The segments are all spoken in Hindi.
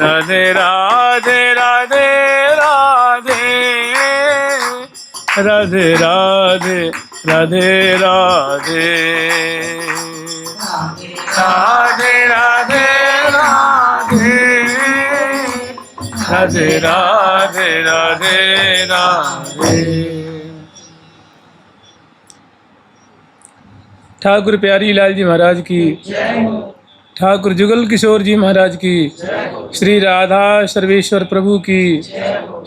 राधे राधे राधे राधे राधे राधे राधे राधे राधे राधे राधे राधे राधे राधे राधे। ठाकुर प्यारी लाल जी महाराज की, ठाकुर जुगल किशोर जी महाराज की, श्री राधा सर्वेश्वर प्रभु की,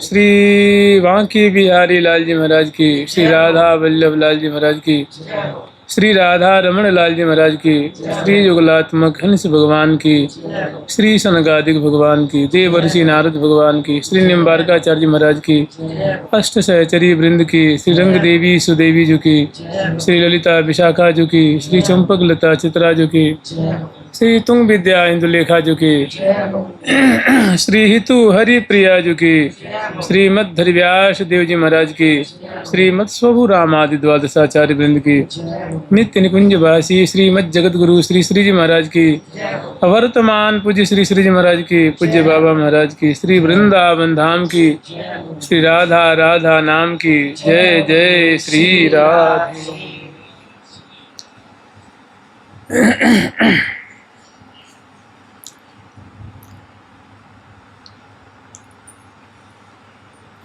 श्री वांकी बिहारी लाल जी महाराज की, श्री राधा वल्लभ लाल जी महाराज की, श्री राधा रमण लाल जी महाराज की, श्री युगलात्मक हंस भगवान की, श्री सनकादिक भगवान की, देवर्षि नारद भगवान की, श्री निम्बारकाचार्य महाराज की, अष्ट सहचरी वृंद की, श्री रंग देवी सुदेवी जी की, श्री ललिता विशाखा जी की, श्री चंपक लता चित्रा जी की, श्री तुंग विद्या इंदुलेखा जी की, श्री हितु हरि प्रिया जी की, श्री मध्य व्यास देव जी महाराज की, श्री मत्स्वभु राम आदि द्वादशाचार्य वृंद की, नित्य निकुंज वासी श्री मत जगत गुरु श्री श्री जी महाराज की, वर्तमान पूज्य श्री श्री जी महाराज की, पूज्य बाबा महाराज की, श्री वृंदावन धाम की, श्री राधा राधा नाम की, जय जय श्री राधे।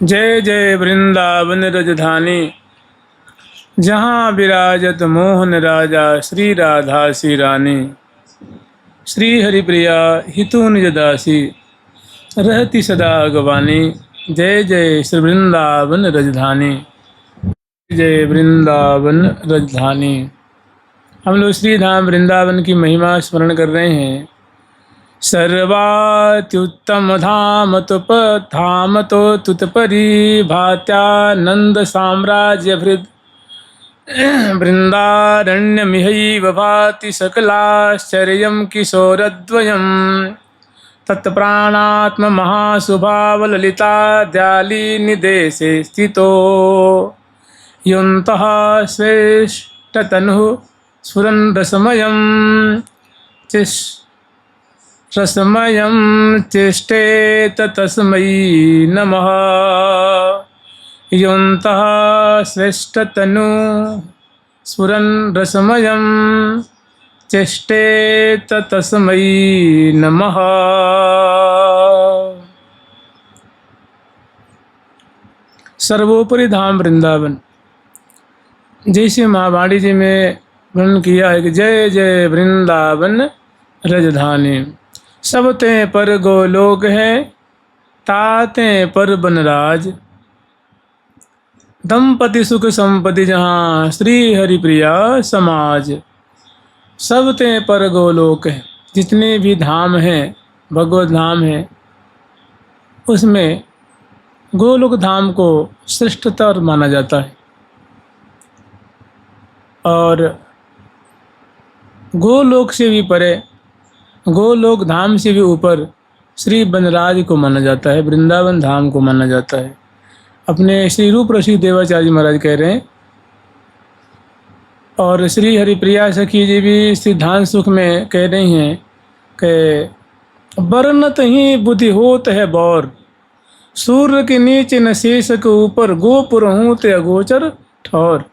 जय जय वृंदावन रजधानी, जहाँ विराजत मोहन राजा श्री राधा सी रानी, श्री हरिप्रिया हितु निज दासी, रहती सदा अगवानी, जय जय श्री वृंदावन रजधानी, जय वृंदावन रजधानी। हम लोग श्री धाम वृंदावन की महिमा स्मरण कर रहे हैं। सर्वात्युत्तम धाम तो तुतपरी भात्यानंद साम्राज्य भृद वृंदारण्यमिहैव भाति सकलाश्चर्यं किशोरद्वयं तत्प्राणात्म महासुभाव ललिता द्यालिनिदेशे स्थितो युन्तः श्रेष्ठतनुः स्फुरन् रसमयं चेष्टेत तस्मै नमः। युन्तः श्रेष्ठतनु स्फुरन् रसमयं चेष्टेत तस्मै नमः। सर्वोपरि धाम वृंदावन, जैसे महावाणी जी में वर्णन किया है कि जय जय वृंदावन रजधानी, सब ते पर गोलोक है, ताते पर बनराज, दंपति सुख संपत्ति जहाँ श्री हरिप्रिया समाज। सब ते पर गोलोक है, जितने भी धाम हैं भगवत धाम हैं, उसमें गोलोक धाम को श्रेष्ठतर माना जाता है और गोलोक से भी परे, गोलोक धाम से भी ऊपर श्री बनराज को माना जाता है, वृंदावन धाम को माना जाता है। अपने श्री रूप ऋषि देवाचार्य महाराज कह रहे हैं और श्री हरिप्रिया सखी जी भी सिद्धांत सुख में कह रही हैं कि बरनत ही बुद्धि होत है बौर, सूर्य के नीचे न शेष के ऊपर, गोपुर हूँ ते अगोचर ठौर।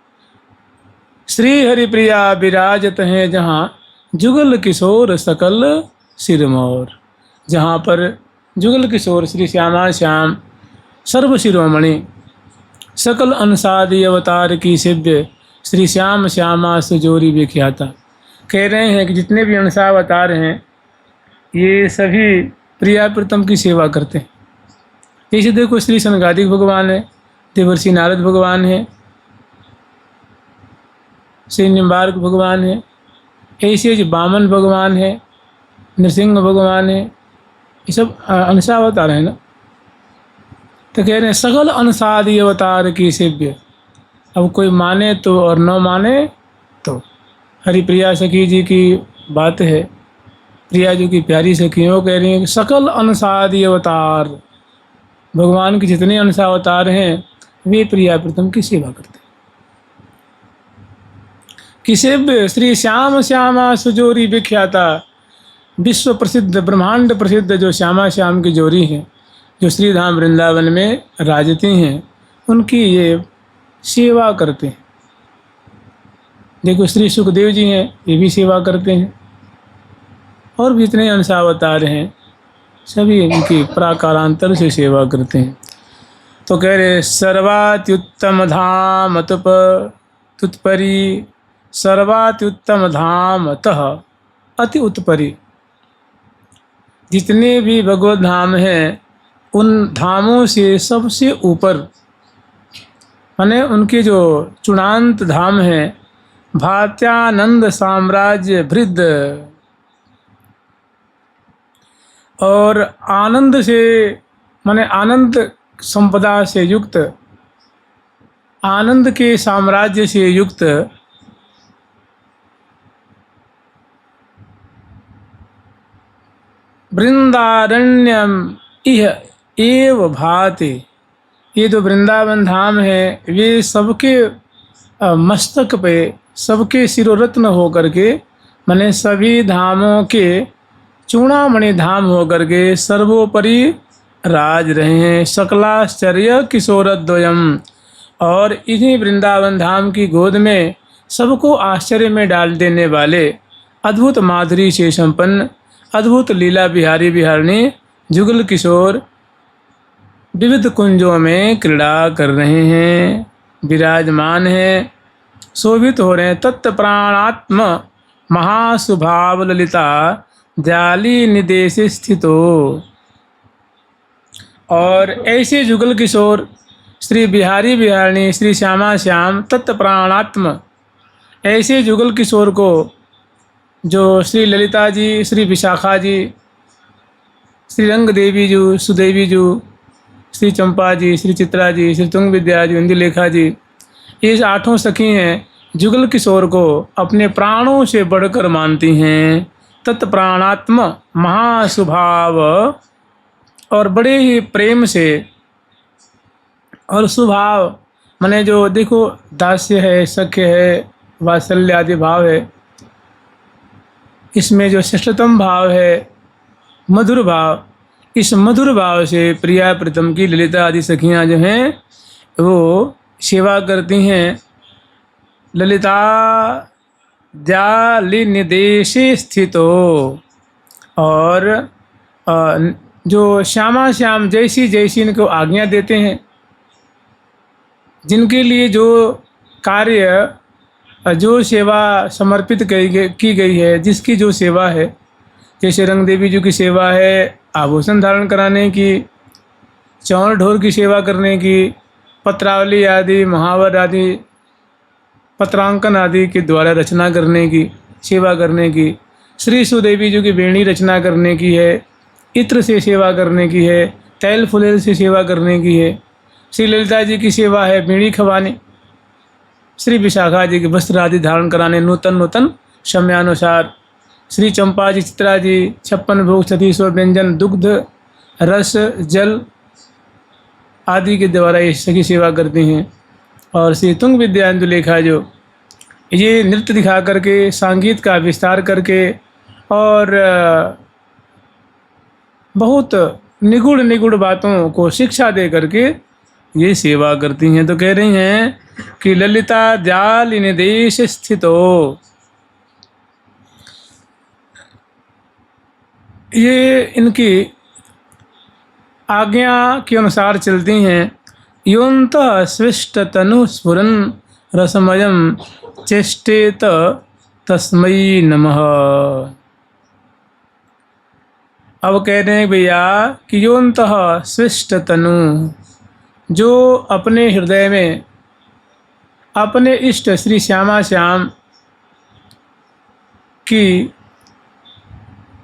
श्री हरिप्रिया विराजत हैं जहाँ जुगल किशोर सकल सिरमौर, जहाँ पर जुगल किशोर श्री श्यामा श्याम सर्व शिरोमणि सकल अंसादि अवतार की सिव्य श्री श्याम श्यामा सुजोरी विख्याता। कह रहे हैं कि जितने भी अंशावतार हैं ये सभी प्रिया प्रीतम की सेवा करते हैं। जैसे देखो श्री सनकादिक भगवान है, देवर्षि नारद भगवान है, श्री निम्बार्क भगवान है, ऐसे जो बामन भगवान है, नृसिंह भगवान है, ये सब अंशावतार है ना। तो कह रहे हैं सकल अंशादि अवतार की सेव्य। अब कोई माने तो और न माने तो। हरिप्रिया सखी जी की बात है, प्रिया जी की प्यारी सखियों कह रही हैं कि सकल अंशादि अवतार, भगवान के जितने अंशावतार हैं वे प्रिया प्रीतम की सेवा करते हैं। कि सेव्य श्री श्याम श्यामा सुजोरी विख्याता, विश्व प्रसिद्ध ब्रह्मांड प्रसिद्ध जो श्यामा श्याम की जोड़ी है, जो श्री धाम वृंदावन में राजती हैं, उनकी ये सेवा करते हैं। देखो श्री सुखदेव जी हैं, ये भी सेवा करते हैं, और भी जितने अंशावतार हैं सभी इनकी प्राकारांतर से सेवा करते हैं। तो कह रहे सर्वात्युत्तम धाम तुत्परि, सर्वात्युत्तम धाम तः अति उत्परि। जितने भी भगवत धाम हैं उन धामों से सबसे ऊपर, माने उनके जो चूड़ांत धाम हैं, भात्यानंद साम्राज्य भृद, और आनंद से माने आनंद संपदा से युक्त, आनंद के साम्राज्य से युक्त वृंदारण्यम इह एव भाति। ये जो वृंदावन धाम है वे सबके मस्तक पे, सबके शिरोरत्न होकर के, माने सभी धामों के चूड़ामणि धाम होकर के सर्वोपरि राज रहे हैं। सकलाश्चर्य किशोरद्वयम, और इन्हीं वृंदावन धाम की गोद में सबको आश्चर्य में डाल देने वाले अद्भुत माधुरी से संपन्न अद्भुत लीला बिहारी बिहारिणी जुगल किशोर विविध कुंजों में क्रीड़ा कर रहे हैं, विराजमान हैं, शोभित हो रहे हैं। तत्प्राणात्म महास्वभाव ललिता जाली निदेश स्थितो। और ऐसे जुगल किशोर श्री बिहारी बिहारिणी श्री श्यामा श्याम तत्प्राणात्म, ऐसे जुगल किशोर को जो श्री ललिता जी, श्री विशाखा जी, श्री रंग देवी जी, सुदेवी जी, श्री चंपा जी, श्री चित्रा जी, श्री तुंग विद्या जी, इंदुलेखा जी, ये 8 सखी हैं, जुगल किशोर को अपने प्राणों से बढ़कर मानती हैं। तत्प्राणात्म महास्वभाव, और बड़े ही प्रेम से, और स्वभाव माने जो देखो दास्य है, सख्य है, वात्सल्य आदि भाव है, इसमें जो श्रेष्ठतम भाव है मधुर भाव, इस मधुर भाव से प्रिया प्रीतम की ललिता आदि सखियाँ जो हैं वो सेवा करती हैं। ललिता जाली निदेशे स्थितो, और जो श्यामा श्याम जैसी जैसी इनको आज्ञा देते हैं, जिनके लिए जो कार्य, जो सेवा समर्पित की गई है, जिसकी जो सेवा है, जैसे रंग देवी जी की सेवा है आभूषण धारण कराने की, चौर ढोर की सेवा करने की, पत्रावली आदि, महावर आदि, पत्रांकन आदि के द्वारा रचना करने की, सेवा करने की, श्री सुदेवी जी की बेणी रचना करने की है, इत्र से सेवा करने की है, तैल फुलेल से सेवा करने की है, श्री ललिता जी की सेवा है बेणी खवानी, श्री विशाखा जी के वस्त्र आदि धारण कराने नूतन नूतन समयानुसार, श्री चंपा जी, चित्रा जी 56 भोग 36 व्यंजन, दुग्ध रस जल आदि के द्वारा ये सखी सेवा करती हैं। और श्री तुंग विद्या इंदुलेखा जो ये नृत्य दिखा करके, संगीत का विस्तार करके, और बहुत निगूढ़ निगूढ़ बातों को शिक्षा दे करके ये सेवा करती हैं। तो कह रही हैं कि ललिता जाल निदेश स्थितो, ये इनकी आज्ञा के अनुसार चलती हैं। योऽन्तः स्विष्ट तनु स्फुरन् रसमयम् चेष्टेत तस्मै नमः। अब कह रहे हैं भैया कि योऽन्तः स्विष्ट तनु, जो अपने हृदय में अपने इष्ट श्री श्यामा श्याम की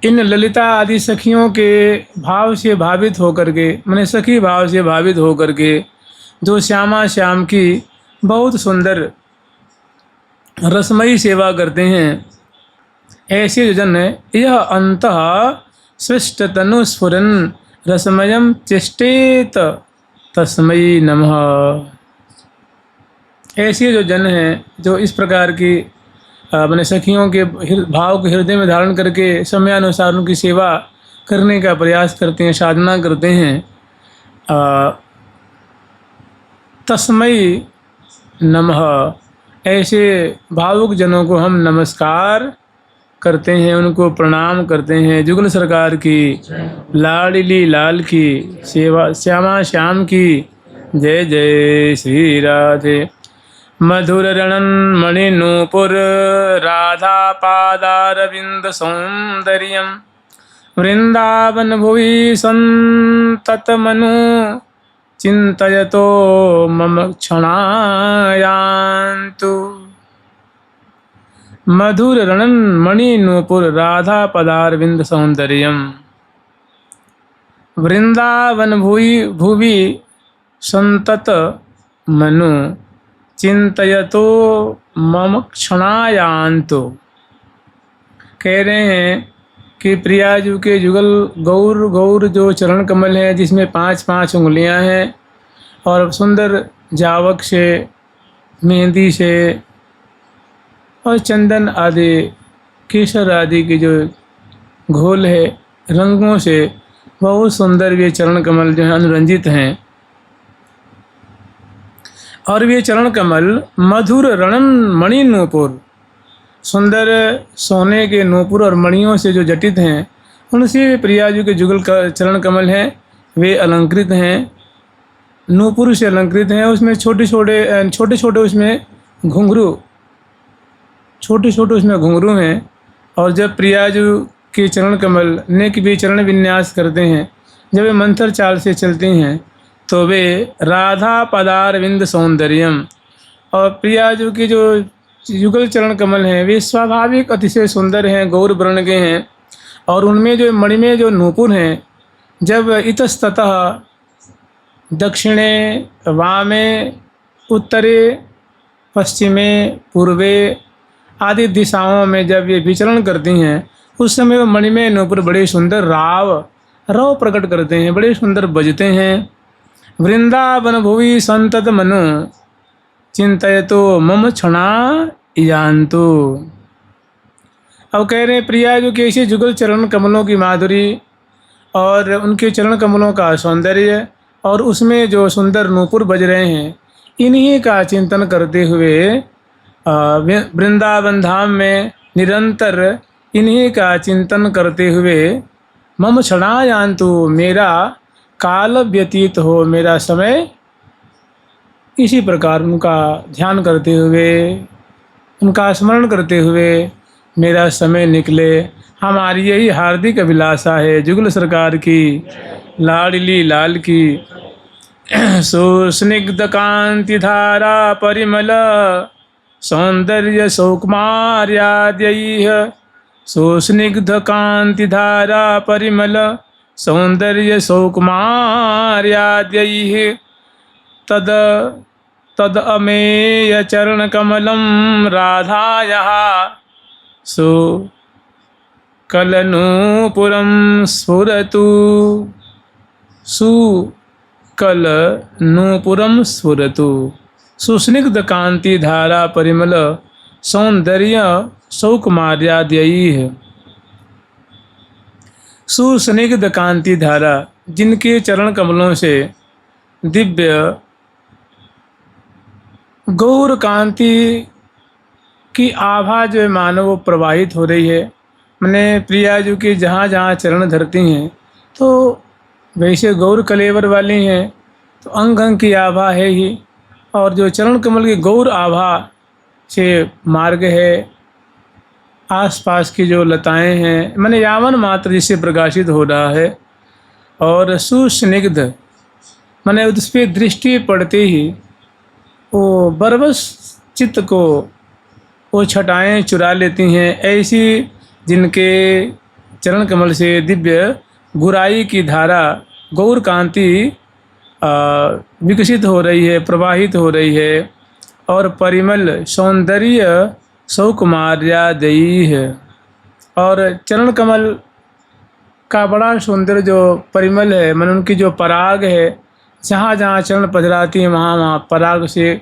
इन ललिता आदि सखियों के भाव से भावित होकर के, माने सखी भाव से भावित होकर के, जो श्यामा श्याम की बहुत सुंदर रसमयी सेवा करते हैं, ऐसे जो जन यह अंतः स्विष्ट तनु स्फुरन् रसमयम चेष्टेत तस्मै नमः। ऐसे जो जन हैं जो इस प्रकार की अपने सखियों के भाव को हृदय में धारण करके समयानुसार उनकी सेवा करने का प्रयास करते हैं, साधना करते हैं। तस्मै नमः, ऐसे भावुक जनों को हम नमस्कार करते हैं, उनको प्रणाम करते हैं। जुगल सरकार की, लाडली लाल की, सेवा श्यामा श्याम की जय जय श्री राधे। मधुर रणन मणि नूपुर राधा पादारविंद सौंदर्यम वृंदावन भुवि संतत मनु चिंतयतो मम क्षणायान्तु। मधुर रणन मणि नूपुर राधा पदारविंद सौंदर्यम वृंदावन भुवि संतत मनु चिंतयतो मम क्षणायान्तु। कह रहे हैं कि प्रियाजू के जुगल गौर जो चरण कमल हैं, जिसमें 5-5 उंगलियां हैं और सुंदर जावक से, मेहंदी से और चंदन आदि, केसर आदि की जो घोल है, रंगों से बहुत सुंदर ये चरण कमल जो है अनुरंजित हैं। और ये चरण कमल मधुर रणन मणि नूपुर, सुंदर सोने के नूपुर और मणियों से जो जटित हैं, उनसे प्रियाजू के जुगल का चरण कमल हैं, वे अलंकृत हैं, नूपुर से अलंकृत हैं। उसमें छोटे छोटे उसमें घुंघरू, छोटे उसमें घुंघरू हैं। और जब प्रियाजू के चरण कमल ने की भी चरण विन्यास करते हैं, जब वे मंथर चाल से चलते हैं, तो वे राधा पदारविंद सौंदर्यम, और प्रियाजू के जो युगल चरण कमल हैं वे स्वाभाविक अतिशय सुंदर हैं, गौर वर्ण के हैं। और उनमें जो मणि में जो नूपुर हैं, जब इतस्ततः दक्षिणे वामे उत्तरे पश्चिमे पूर्वे आदि दिशाओं में जब ये विचरण करती हैं, उस समय वो मणि में नूपुर बड़े सुंदर रव प्रकट करते हैं, बड़े सुंदर बजते हैं। वृंदावन भुवि संतत मनु चिंतयतो मम क्षणायान्तु। अब कह रहे हैं प्रियाजू के ऐसे जुगल चरण कमलों की माधुरी और उनके चरण कमलों का सौंदर्य और उसमें जो सुंदर नूपुर बज रहे हैं, इन्हीं का चिंतन करते हुए वृंदावन धाम में निरंतर इन्हीं का चिंतन करते हुए मम क्षणायान्तु, मेरा काल व्यतीत हो, मेरा समय, इसी प्रकार उनका ध्यान करते हुए, उनका स्मरण करते हुए मेरा समय निकले। हमारी यही हार्दिक अभिलाषा है। जुगल सरकार की, लाडली लाल की, सुस्निग्ध कांति धारा परिमल सौंदर्य सौकुमार्याद्यैः, सुस्निग्ध कांति धारा परिमल सौंदर्य सौकुमार्याद्यैः, तद अमेय चरण कमलं राधायाः सुकलनूपुरं स्फुरतु, सुकलनूपुरं स्फुरतु। सुस्निग्ध कांति धारा परिमल सौंदर्य सौकुमार्याद्यैः। सुस्निग्ध कांति धारा, जिनके चरण कमलों से दिव्य गौर कांति की आभा जो मानव प्रवाहित हो रही है। मैंने प्रियाजू की जहाँ जहाँ चरण धरती हैं, तो वैसे गौर कलेवर वाली हैं, तो अंग अंग की आभा है ही। और जो चरण कमल की गौर आभा से मार्ग है, आसपास की जो लताएं हैं, मैंने यावन मात्र जिससे प्रकाशित हो रहा है। और सुस्निग्ध मैंने उस पर दृष्टि पड़ते ही वो बरबस चित्त को वो छटाएं चुरा लेती हैं। ऐसी जिनके चरण कमल से दिव्य गुराई की धारा गौर कांति विकसित हो रही है, प्रवाहित हो रही है। और परिमल सौंदर्य सौकुमार्यादयी है। और चरण कमल का बड़ा सुंदर जो परिमल है, मन उनकी जो पराग है, जहाँ जहाँ चरण पधराती है वहाँ वहाँ पराग से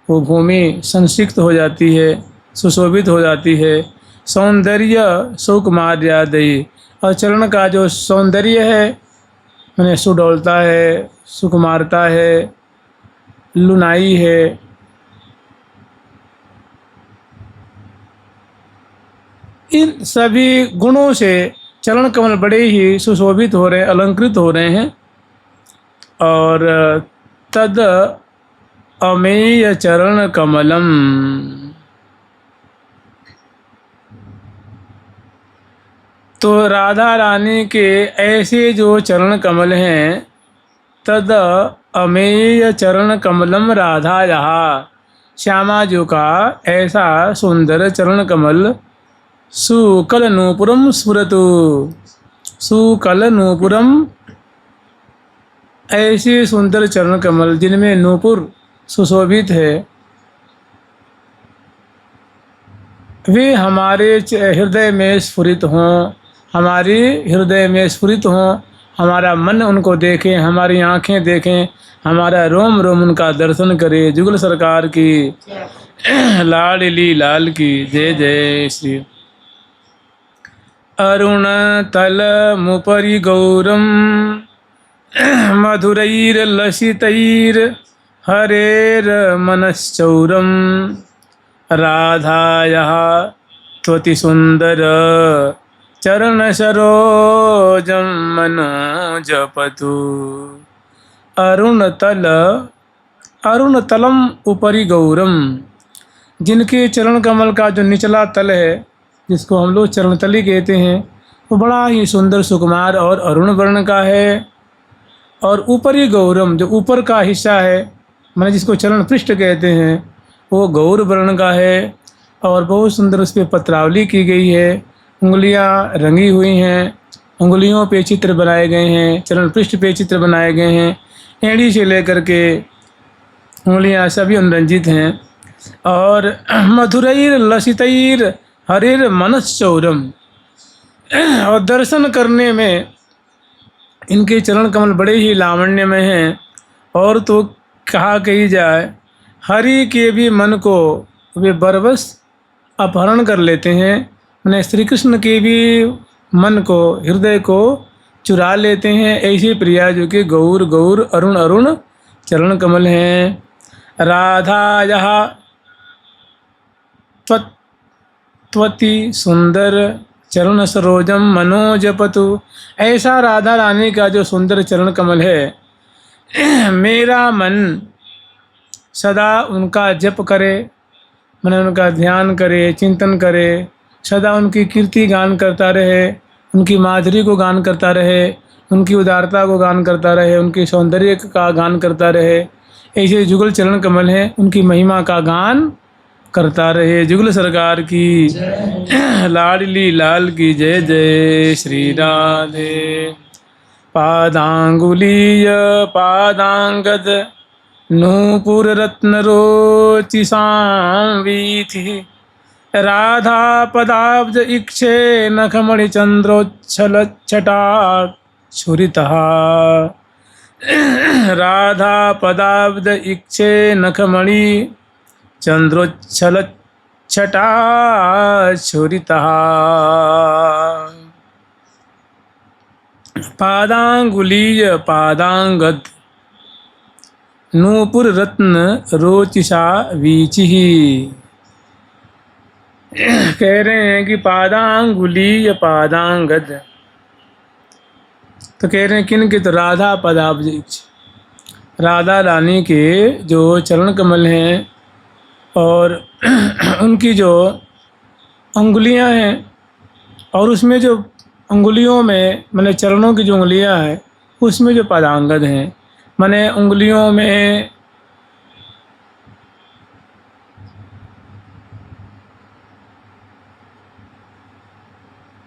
वो भूमि संसिक्त हो जाती है। सुशोभित हो जाती है। सौंदर्य सुकुमार्यादयी, और चरण का जो सौंदर्य है मैंने सुडौलता है, सुकुमारता है, लुनाई है, इन सभी गुणों से चरण कमल बड़े ही सुशोभित हो रहे हैं, अलंकृत हो रहे हैं। और तद अमेय चरण कमलम, तो राधा रानी के ऐसे जो चरण कमल हैं, तद अमेय चरण कमलम राधा यहाँ, श्यामा जी का ऐसा सुंदर चरण कमल सुकल नूपुरम स्फुरतु, सुकल नूपुरम, ऐसे सुंदर चरण कमल जिनमें नूपुर सुशोभित है, वे हमारे हृदय में स्फुरित हों, हमारे हृदय में स्फुरित हों, हमारा मन उनको देखे, हमारी आँखें देखें, हमारा रोम रोम उनका दर्शन करे। जुगल सरकार की लाडली लाल की जय जय श्री। अरुण तल मुपरि गौरम मधुरैर्लसितैर् हरेर मनश्चौरम, राधायाः त्वति सुंदर चरण सरोजम मनोजपतु। अरुण तलम उपरि गौरम, जिनके चरण कमल का जो निचला तल है, जिसको हम लोग चरण तली कहते हैं, वो बड़ा ही सुंदर सुकुमार और अरुण वर्ण का है। और ऊपरी गौरम, जो ऊपर का हिस्सा है, मैंने जिसको चरण पृष्ठ कहते हैं, वो गौर वर्ण का है और बहुत सुंदर उस पर पत्रावली की गई है। उंगलियां रंगी हुई हैं, उंगलियों पे चित्र बनाए गए हैं, चरण पृष्ठ पे चित्र बनाए गए हैं, एड़ी से लेकर के उंगलियां सभी अनुरंजित हैं। और मधुरैर लसितैर हरेर मनश्चौरम, और दर्शन करने में इनके चरण कमल बड़े ही लावण्य में हैं। और तो कहा कही जाए, हरि के भी मन को वे बरबस अपहरण कर लेते हैं। मैंने श्री कृष्ण के भी मन को, हृदय को चुरा लेते हैं। ऐसे प्रिया जो कि गौर गौर अरुण अरुण चरण कमल हैं। राधा यहाँ त्वति सुंदर चरण सरोजम मनोजपतु, ऐसा राधा रानी का जो सुंदर चरण कमल है, मेरा मन सदा उनका जप करे, मैंने उनका ध्यान करे, चिंतन करे, सदा उनकी कीर्ति गान करता रहे, उनकी माधुरी को गान करता रहे, उनकी उदारता को गान करता रहे, उनके सौंदर्य का गान करता रहे। ऐसे जुगल चरण कमल हैं, उनकी महिमा का गान करता रहे। जुगल सरकार की लाडली लाल की जय जय श्री राधे। पादांगुलीय पादांगद नूपुर रत्न रोचिसां वीथि, राधा पदाब्ज इक्षे नखमणि चंद्रोच्छल छटा छुरितः, राधा पदाब्ज इक्षे नखमणि चंद्रोच्छल छटा छुरितः। पादांगुलीय पादांगद नूपुर रत्न रोचिषा वीचि, कह रहे हैं कि पादांगुलीय पादांगद, तो कह रहे हैं किन के, तो राधा पदाब्ज, राधा रानी के जो चरण कमल हैं और उनकी जो अंगुलियां हैं, और उसमें जो अंगुलियों में मैंने चरणों की जो उंगलियां हैं उसमें जो पादांगद हैं, मैंने उंगलियों में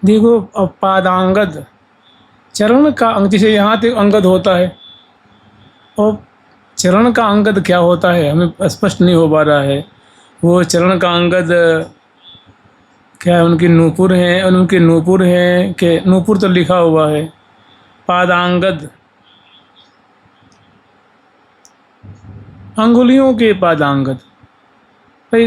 देखो, अब पादांगद चरण का अंग, जैसे यहाँ तक अंगद होता है, और चरण का अंगद क्या होता है हमें स्पष्ट नहीं हो पा रहा है। वो चरण का अंगद क्या है, उनकी नूपुर हैं, और उनके नूपुर हैं कि नूपुर तो लिखा हुआ है, पादांगद अंगुलियों के पादांगद। भाई